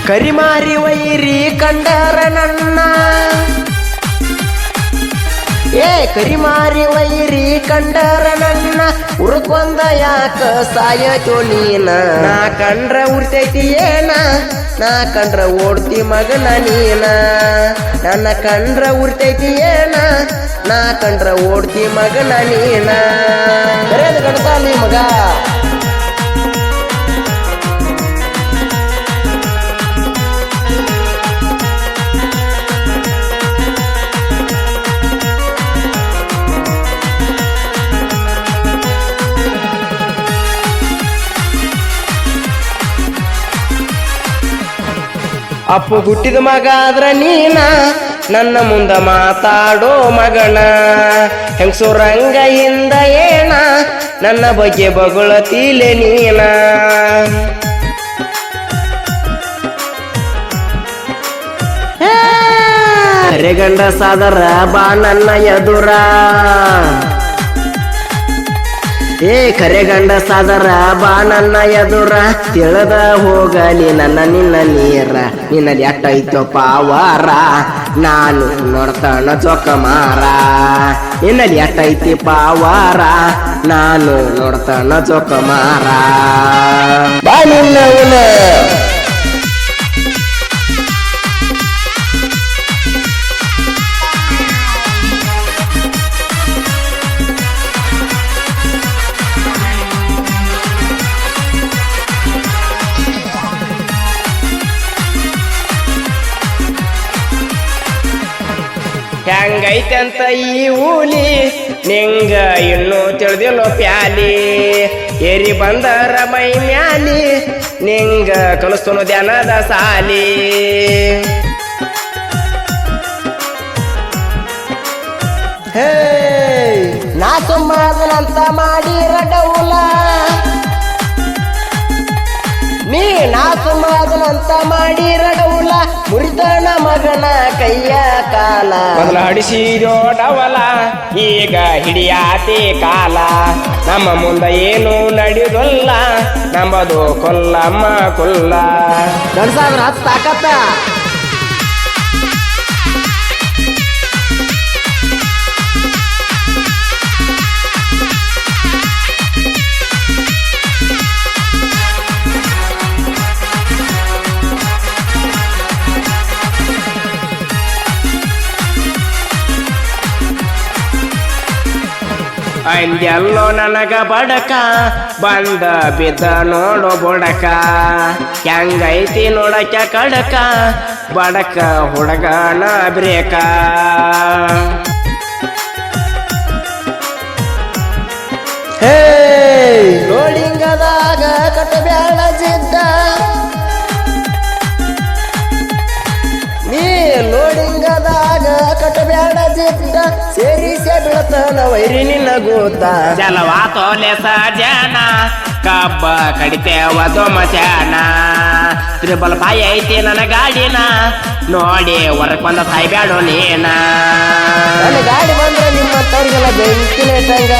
ಕರಿಮಾರಿ ವೈರಿ ಕಂಡರ ನನ್ನ ಕರಿಮಾರಿ ವೈರಿ ಕಂಡರ ನನ್ನ ಉರ್ಕೊಂದ ಯಾಕ ಸಾಯತೋ ನೀನ ನಾ ಕಂಡ್ರ ಉರ್ತೈತಿ ಏನ ನಾ ಕಂಡ್ರ ಓಡ್ತಿ ಮಗನ ನೀನ ನನ್ನ ಕಂಡ್ರ ಉರ್ತೈತಿ ಏನ ನಾ ಕಂಡ್ರ ಓಡ್ತಿ ಮಗನ ನೀನ ಬರೇದು ಗಣಸಾಲಿ ಮಗ ಅಪ್ಪು ಹುಟ್ಟಿದ ಮಗ ಆದ್ರ ನೀನ ನನ್ನ ಮುಂದ ಮಾತಾಡೋ ಮಗನ ಹೆಂಗಸೂರಂಗ ಹಿಂದ ಏನ ನನ್ನ ಬಗ್ಗೆ ಬಗುಳತೀಲೆ ನೀನ ಕರೆಗಂಡ ಸಾದರ ಬಾ ನನ್ನ ಎದುರ ಕರೆಗಂಡ ಸಾದರ ಬಾ ನನ್ನ ಎದುರ ತಿಳದ ಹೋಗಲಿ ನನ್ನ ನಿನ್ನ ನೀರ ನಿನ್ನಲ್ಲಿ ಎಟ್ಟೈತೋ ಪಾವಾರ ನಾನು ನೋಡ್ತಾನ ಜೋಕಮಾರ ನಿನ್ನಲ್ಲಿ ಎಟ್ಟೈತಿ ಪಾವಾರ ನಾನು ನೋಡ್ತಾನ ಜೋಕಮಾರ ಬಾ ನಿನ್ನವನ ಹೆಂಗೈತಂತ ಈ ಊಲಿ ನಿಂಗ ಇನ್ನೂ ತಿಳಿದಿಲ್ಲೋ ಪ್ಯಾಲಿ ಏರಿ ಬಂದರ ಮೈ ಮ್ಯಾಲಿ ನಿಂಗ ಕಲಿಸ್ತನು ಧ್ಯಾನದ ಸಾಲಿ ಹೇ ನಾ ಸುಮ್ಮನಂತ ಮಾಡಿರ ಡೌಲ ನೀ ನಾ ಸುಮ್ಮನಂತ ಮಾಡಿರ ಡೌಲ ಮುರಿದಣ ಮಗನ ಕೈಯ ಕಾಲ ಮೊದಲ ಹಡಿಸಿರೋಡವಲ ಈಗ ಹಿಡಿಯಾತಿ ಕಾಲ ನಮ್ಮ ಮುಂದ ಏನು ನಡೆಯೋದಲ್ಲ ನಂಬದು ಕೊಲ್ಲಮ್ಮ ಕೊಲ್ಲ ಗಡ್ಸಾದ್ರ ಹತ್ತು ತಾಕತ್ತ ಅಂದೆಲ್ಲೋ ನನಗ ಬಡಕ ಬಂದ ಬಿದ್ದ ನೋಡೋ ಬೊಡಕ ಹೆಂಗೈತಿ ನೋಡಕ ಕಡಕ ಬಡಕ ಹುಡುಗನ ಬ್ರೇಕ ಹೇ ಲೋಡಿಂಗದಾಗ ಕಟ್ಟಬ್ಯಾಡ ಜಿದ್ದ ನೀ ಲೋಡಿಂಗದಾಗ ಕಟ್ಟಬ್ಯಾಡ ಜಿದ್ದ ಸೇರಿಸೆ ಬೀಳತನ ವೈರಿ ನಿನ್ನ ಗೋತ ಜಲವಾ ತೋಲೆಸ ಜನ ಕಬ್ಬ ಕಡಿತೇವ ದೊಮಚಾನ ತ್ರಿಬಲ್ ಬಾಯಿ ಐತಿ ನನ್ನ ಗಾಡಿನ ನೋಡಿ ಹೊರಕ್ ಬಂದ ಸಾಯ್ಬ್ಯಾಡೋ ನೀನ ನನ್ನ ಗಾಡಿ ಬಂದ್ರೆ ನಿಮ್ಮ ತವ್ರಿಗೆಲ್ಲ ಬೆಂಕಿನ ಇಟ್ಟಂಗ